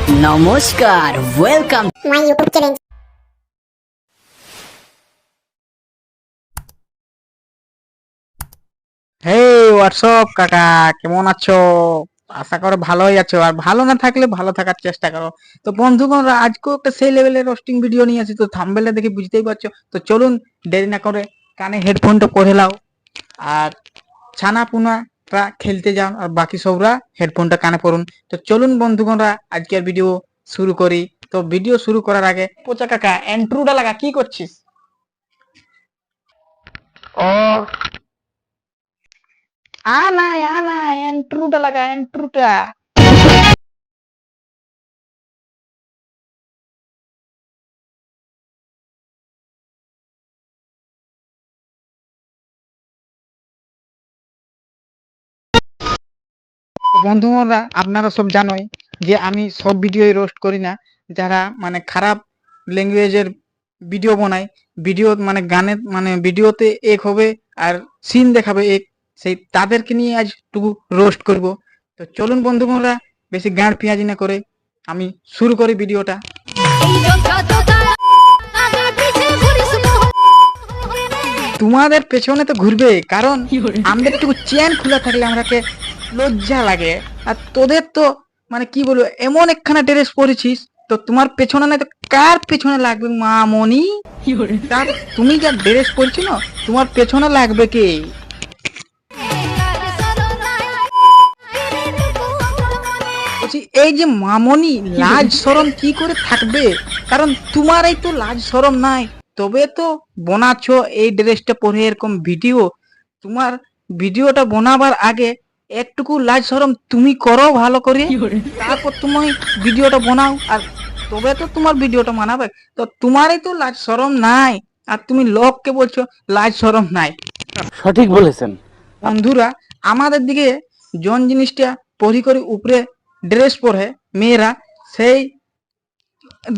নমস্কার, welcome my YouTube channel. হে WhatsApp কাকা, কেমন আছো? আশা করো ভালোই আছো, আর ভালো না থাকলে ভালো থাকার চেষ্টা করো। তো বন্ধুগণরা, আজকেও একটা সেই লেভেলের রোস্টিং ভিডিও নিয়ে আসি। তো থাম্বনেলটা দেখে বুঝতেই পারছো। তো চলুন দেরি না করে কানে হেডফোনটা পরে নাও, আর ছানা পুনারা খেলতে যাও, আর বাকি সবরা হেডফোনটা কানে পড়ুন। তো চলুন বন্ধুগণরা, আজকের ভিডিও শুরু করি। তো ভিডিও শুরু করার আগে পোচা কাকা এন্ট্রোটা লাগা, কি করছিস? ও আনা এন্ট্রোটা লাগা, এন্ট্রোটা। বন্ধুরা, আপনারা সব জানোই যে আমি সব ভিডিওই রোস্ট করি না। যারা মানে খারাপ ল্যাঙ্গুয়েজের ভিডিও বানায়, ভিডিও মানে গানের মানে ভিডিওতে এক হবে আর সিন দেখাবে এক, সেই তাদেরকে নিয়ে আজ টুকু রোস্ট করব। তো চলুন বন্ধুরা, বেশি গাঁড় পেঁয়াজি না করে আমি শুরু করি ভিডিওটা। তোমাদের পেছনে তো ঘুরবে, কারণ আমাদের একটু চেন খোলা থাকলে আমাকে লজ্জা লাগে। আর তোদের তো মানে কি বলবো, এমন একখানা ড্রেস পরেছিস, তো তোমার পেছনে না তো কার পেছনে লাগবে মা মনি? তার তুমি যা ড্রেস পরছো না, তোমার পেছনে লাগবে কে? এই যে মামনি, লাজ শরম কি করে থাকবে? কারণ তোমার এই তো লাজ শরম নাই, তবে তো বানাচ্ছ এই ড্রেসটা পরে এরকম ভিডিও। তোমার ভিডিওটা বানাবার আগে একটুকু লাজ শরম তুমি করো ভালো করে, তারপর তুমি ভিডিওটা বানাও, আর তবে তো তোমার ভিডিওটা বানাবে। তো তোমারই তো লাজ শরম নাই, আর তুমি লোককে বলছো লাজ শরম নাই। সঠিক বলেছেন বন্ধুরা, আমাদের দিকে জন জিনিসটা পরি করে উপরে ড্রেস পরে মেয়েরা, সেই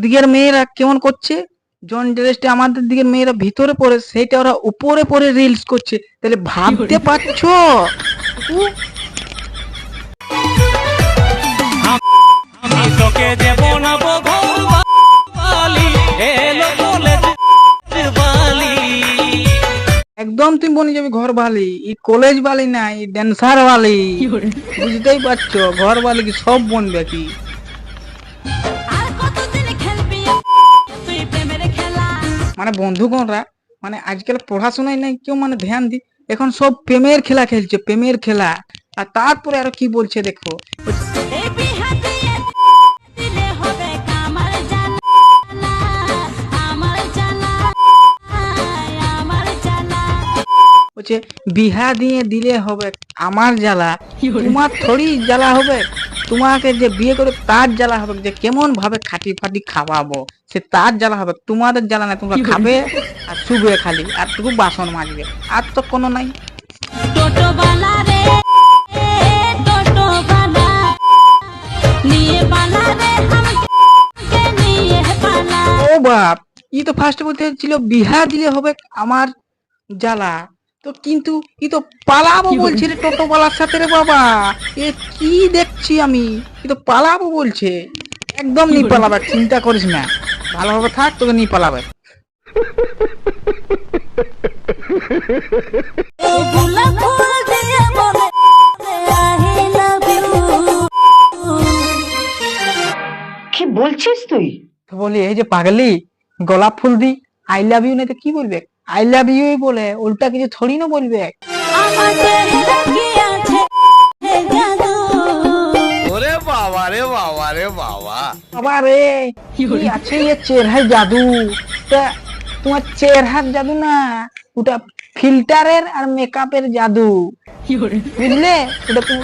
দিকের মেয়েরা কেমন করছে, জন ড্রেসটা আমাদের দিকের মেয়েরা ভিতরে পরে সেইটা ওরা উপরে পরে রিলস করছে। তাহলে ভাবতে পারছো? একদম তুমি বনি যাবি ঘর বালি, ই কলেজ বালি না, ই ড্যান্সার বালি। বুঝতেই পারছো, ঘর বালি কি সব বনবে কি? মানে বন্ধুগণরা, মানে আজকাল পড়াশোনায় নাই কেউ মানে ধ্যান দি, এখন সব প্রেমের খেলা খেলছে, প্রেমের খেলা। আর তারপরে আরো কি বলছে দেখো, বলছে বিহা দিয়ে দিলে হবে আমার জ্বালা, তোমার থোড়ি জ্বালা হবে। তোমাকে যে বিয়ে করে তার জ্বালা হবে, যে কেমন ভাবে খাটি ফাটি খাওয়াবো, সে তার জ্বালা হবে। তোমাদের জ্বালা না, তোমরা খাবে আর শুবে খালি, আর টুকু বাসন মাজবে, আর তো কোনো নাই। ও বাপ, ই তো ফার্স্ট বলতে ছিল বিহা দিলে হবে আমার জ্বালা, তো কিন্তু ই তো পালাবো বলছে রে টোটোওয়ালার সাথে রে বাবা। এ কি দেখছি আমি, ই তো পালাবো বলছে। একদম নি পালাবে, চিন্তা করিস না, ভালোভাবে থাক, তোকে নি পালাবে। কি বলছিস তুই? তো বলি, এই যে পাগলি, গোলাপ ফুল দি আই লাভ ইউ, না তো কি বলবে? আই লাভ ইউ বলে, উল্টা কিছু থোড়ি না বলবে। ওরে বাবা রে বাবা রে বাবা, বাবা রে, কি আছে এ চেহারার জাদু? তা তোমার চেহারার জাদু না, ওটা ফিল্টারের আর মেকআপের জাদু, বুঝলে? ওটা তো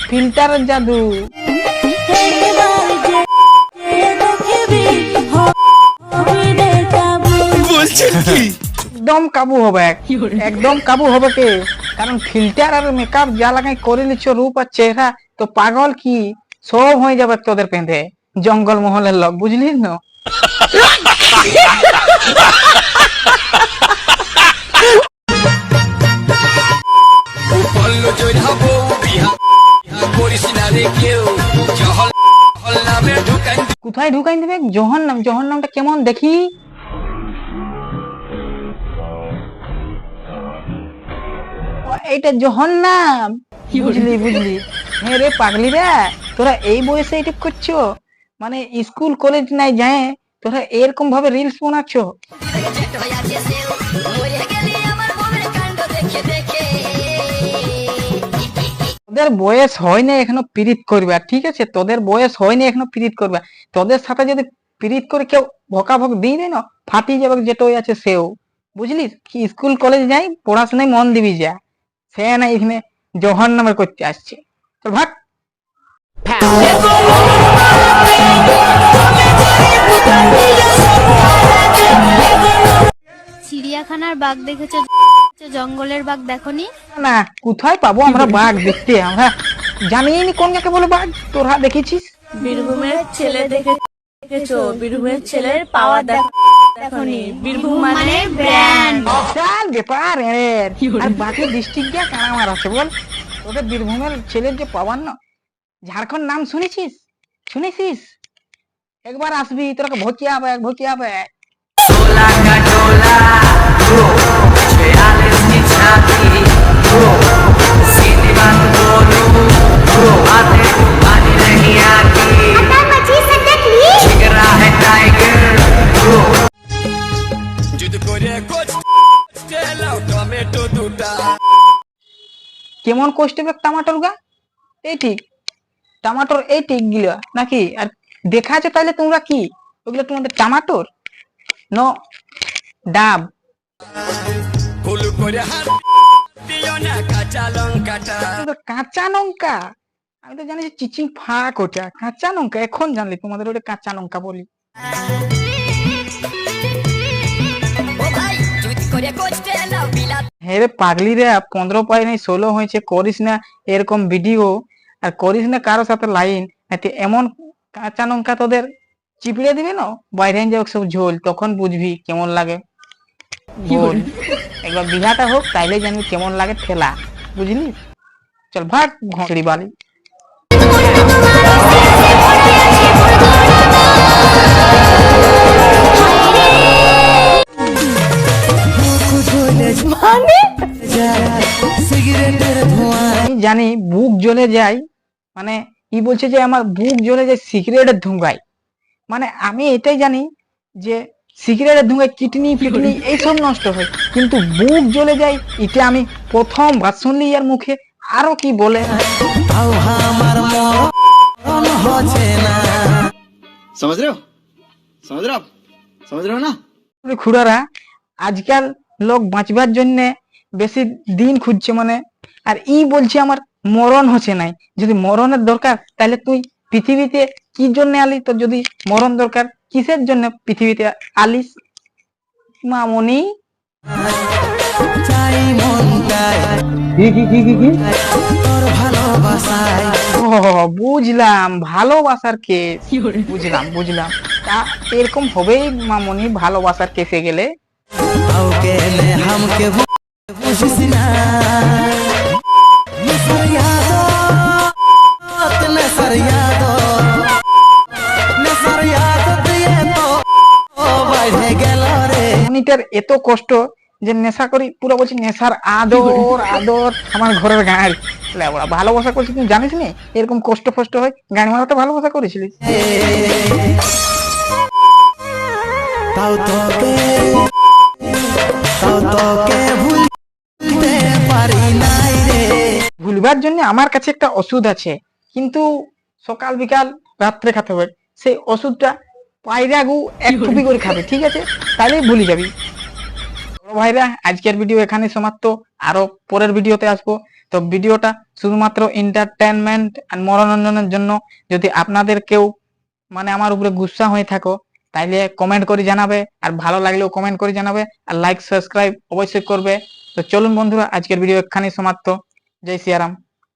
ফিল্টারের জাদু। বলছেন কি? একদম কাবু হবে, একদম কাবু হবে কে? কারণ ফিল্টার আর মেকআপ যা লাগাই করে নিচ্ছ রূপ আর চেহারা, তো পাগল কি সব হয়ে যাবে তোদের পেঁধে, জঙ্গল মহলের লোক, বুঝলি না? করিস না রে কেউ, জহল নামে ঢুকাই কোথায় ঢুকাই দেবে? জহন্নাম, জহন্নামটা কেমন দেখি? এইটা জহন্নাম, বুঝলি বুঝলি। হ্যাঁ রে পাগলি রে, তোরা এই বয়সে এইটুক করছো? মানে স্কুল কলেজ নাই যায় তোরা এরকম ভাবে রিলস বানাচ্ছ? তোদের বয়স হয়নি এখনো পিরিত করবে, ঠিক আছে? তোদের বয়স হয়নি এখনো পিরিত করবে। তোদের সাথে যদি পিরিত করে কেউ ভকাভক দিয়ে দেয় না, ফাটি যাবে যেটাই আছে সেও, বুঝলি? কি স্কুল কলেজ যাই, পড়াশোনায় মন দিবি যা। সে না এখানে জহন্নামে করতে আসছে, তো ভাগ। চিড়িয়াখানার বাঘ দেখেছো, জঙ্গলের বাঘ দেখোনি? না, কোথায় পাবো আমরা বাঘ দেখতে? আমরা জানিনি কোন জায়গাকে বলে বাঘ, তোরা দেখেছিস? বীরভূমের ছেলে দেখেছো? বীরভূমের ছেলের পাওয়ার দেখোনি? বীরভূম মানে ব্র্যান্ড। বিশাল ব্যাপার এর। আর বাকি ডিস্ট্রিক্ট দিয়ে কানামার আছে বল? তোদের বীরভূমের ছেলের যে পাওয়ার না, ঝাড়খণ্ড নাম শুনেছিস? শুনেছিস? একবার আসবি, তোরা ভোটিয়া হবে, ভোটিয়া হবে। কেমন কষ্ট হবে টমাটোর গা? এই ঠিক টমাটোর, এই ঠিক গিলা নাকি? আর দেখা আছে তাহলে তোমরা কি ওগুলো তোমাদের টমাটোর ন ডাব? কাঁচা লঙ্কা, আমি তো জানি যে চিচিং ফাঁক, ওটা কাঁচা লঙ্কা। এখন জানলি তোমাদের ওটা কাঁচা লঙ্কা বলি। হ্যাঁ রে পাগলি রে, 15 পাই নাই 16 হয়েছে, করিস না এরকম ভিডিও, আর করিস না কারোর সাথে লাইন। এমন কাঁচা লঙ্কা তোদের চিপড়ে দিবে না, বাইরে যাও সব ঝোল, তখন বুঝবি কেমন লাগে। বল, একবার বিহাটা হোক তাইলে জানবি কেমন লাগে ঠেলা, বুঝলি? চল ভাগ ঘড়ি বালি। আমি জানি বুক জ্বলে যায়, মানে ই বলছে যে আমার বুক জ্বলে যায় সিগারেটের ধোঁয়ায়। মানে আমি এটাই জানি যে সিগারেটের ধোঁয়ায় কিডনি ফিডনি এইসব নষ্ট হয়, কিন্তু বুক জ্বলে যায় এটা আমি প্রথম ভাত শুনলি এর মুখে। আরো কি বলে, समझ रहे हो समझ रहे हो आप समझ रहे हो ना? খুড়ারা আজকাল লোক বাঁচবার জন্য বেশি দিন খুঁজছে, মানে আর ই বলছে আমার মরণ হচ্ছে নাই। যদি মরণের দরকার তাহলে তুই পৃথিবীতে কি জন্য আলি? তোর যদি মরণ দরকার, কিসের জন্য পৃথিবীতে আলিস মামনি? ও বুঝলাম, ভালোবাসার কেস। বুঝলাম বুঝলাম, তা এরকম হবেই মামনি ভালোবাসার কেসে গেলে। মনিটার এত কষ্ট যে নেশা করি, পুরো বলছি নেশার আদর আদর আমার ঘরের গাড়ি। ভালোবাসা করছিস তুই জানিস নি এরকম কষ্ট ফষ্ট হয়? গাড়ি মারাতে ভালোবাসা করেছিলিস? ভুলবার জন্য আমার কাছে একটা ওষুধ আছে, কিন্তু সকাল বিকাল রাত্রে খেতে হবে। সেই ওষুধটা পায়রা গু এক টুপি করে খাবে, ঠিক আছে? তাহলেই ভুলে যাবি। ভাইরা আজকের ভিডিও এখানে সমাপ্ত, আরো পরের ভিডিওতে আসবো। তো ভিডিওটা শুধুমাত্র এন্টারটেনমেন্ট আর মনোরঞ্জনের জন্য। যদি আপনাদের কেউ মানে আমার উপরে গুসা হয়ে থাকো তাইলে কমেন্ট করে জানাবে, আর ভালো লাগলেও কমেন্ট করে জানাবে, আর লাইক সাবস্ক্রাইব অবশ্যই করবে। তো চলুন বন্ধুরা, আজকের ভিডিও এখানে সমাপ্ত। জয় সিয়ারাম।